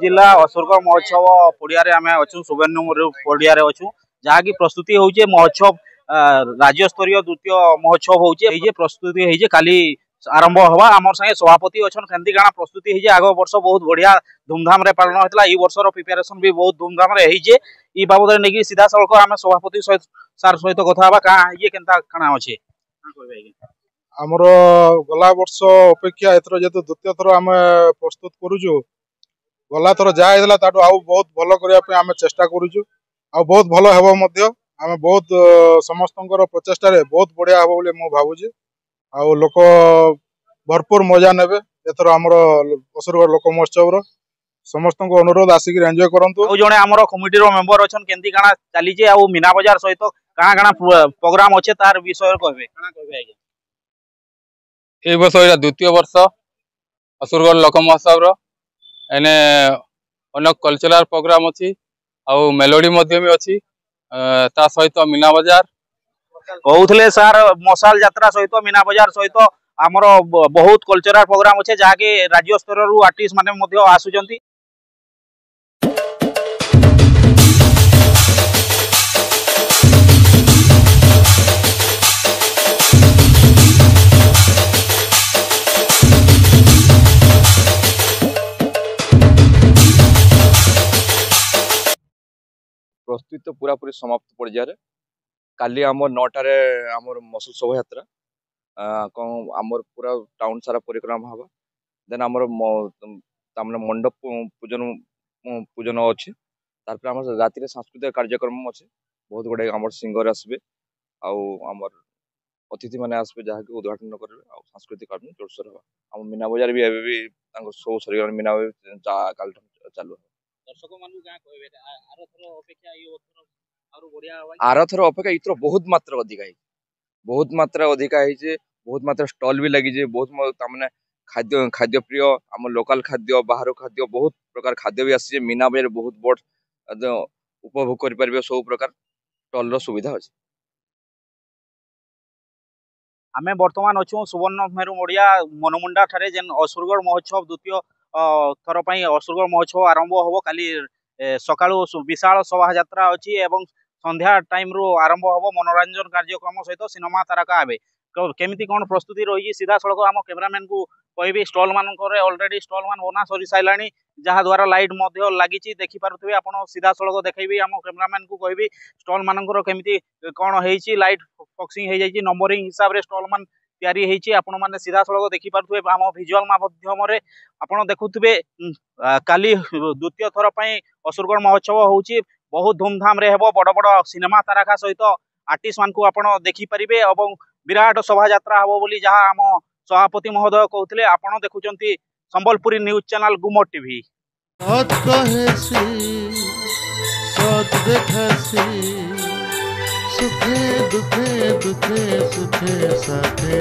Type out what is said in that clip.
जिला असुरगढ़ महोत्सव पड़िया आम अच्छु सुवर्णपुर पड़िया अच्छु जहाँकि प्रस्तुति होचे महोत्सव राज्य स्तरीय द्वितीय महोत्सव होचे प्रस्तुति होइजे काली आरंभ हवा आमर संगे सभापति अच्छा केमती काଣା प्रस्तुति होइजे आग वर्ष बहुत बढ़िया धूमधाम रे पालन होता ई वर्षर प्रिपेरेसन भी बहुत धूमधाम रे होइजे ई बाबद नहीं सीधा सड़क आम सभापति सार सहित कथा हवा काଣା होइजे केनता काଣା अच्छे आमर गला वर्ष अपेक्षा एथर जेतु द्वितीय थर आम प्रस्तुत करूछु गला थर जहाँ होता ताठू आउ बहुत भल करने आम चेष्टा करूछु आ बहुत भल हेबो मध्य आम बहुत समस्तंकर प्रचेष्टा रे बहुत बढ़िया हेबो बोली मु भाबुछि आ लोक भरपूर मजा नेबे एथर आमर असुरगढ़ लोक महोत्सव रो समस्त अनुरोध आसिक एंजॉय करंतु आ जने आमर कमिटी रो मेंबर अछन केंती काना चली जे आ मीना बाजार सहित काना काना प्रोग्राम अच्छे तार विषय कहबे काना कहबे आगे ए वर्ष द्वितीय वर्ष असुरगढ़ लोक महोत्सव रो एने अनेक कल्चरल प्रोग्राम अच्छी आउ मेलोडी मध्य भी अच्छी ता सहित मीना बाजार कहूले सार मशाल यात्रा सहित मीना बाजार सहित आमर बहुत कल्चरल प्रोग्राम अच्छे जहाँकि राज्य स्तर रु आर्टिस्ट माने आसुचंती प्रस्तुति तो पूरा पूरी समाप्त पर्यायर काली आम 9टार आम मसल शोभा यात्रा आमर पूरा टाउन सारा परिक्रमा हवा देन आमर मंडप पूजन पूजन अच्छे तार आम राति सांस्कृतिक कार्यक्रम अच्छे बहुत गुड़े आम सिंगर आसबे आमर अतिथि मैंने आसबे जहाँकि उद्घाटन करेंगे आ सांस्कृतिक कार्यक्रम जोरसोर हवा आम मीना बजार भी एवं भी शो सर मीना काल चालू आर थर अपेक्षा इतर बहुत मात्रा अधिका बहुत मात्रा स्टॉल भी लगी बहुत माने खाद्य खाद्य प्रिय आम लोकल खाद्य बाहर खाद्य बहुत प्रकार खाद्य भी आसी मीना बजार बहुत बड़ उपभोग कर सब प्रकार स्टॉल सुविधा अच्छे आमे वर्तमान अच्छु सुवर्णमेरु मोड़िया मनमुंडा ठारे जेन असुरगढ़ महोत्सव द्वितीय थर पर असुरगढ़ महोत्सव आरंभ हम काली सकाळु विशाल शोभा यात्रा अच्छी एवं संध्या टाइम रु आरंभ हम मनोरंजन कार्यक्रम सहित सिनेमा तारका आवे केमिति कौन प्रस्तुति रही सीधा सड़क आम कैमरामैन को कहि स्टॉल मान ऑलरेडी स्टॉल मान बना सरी साराणी जहाँ द्वारा लाइट लगी देखी पारे आप सीधा सड़क देखी आम कैमरामैन को कहि स्टॉल मानकर केमिति कौन होती लाइट फक्सिंग हो जाए नंबरिंग हिसाब से स्टॉल मान तैयारी होती आपण मैंने सीधा सड़क देखी पारे आम भिजुआल माध्यम आपड़ देखुवे काली द्वितीय थर पर असुरगढ़ महोत्सव होची बहुत धूमधाम रे हेबो बड़ बड़ सिनेमा तारका सहित आर्टिस्ट मान को आपण देखी पारिबे एवं विराट शोभा यात्रा हबो बोली जहाँ आम सभापति महोदय कहते आपण देखुचंती संबलपुरी न्यूज चैनल गुमट टीवी सुखे दुखे दुखे सुखे साथे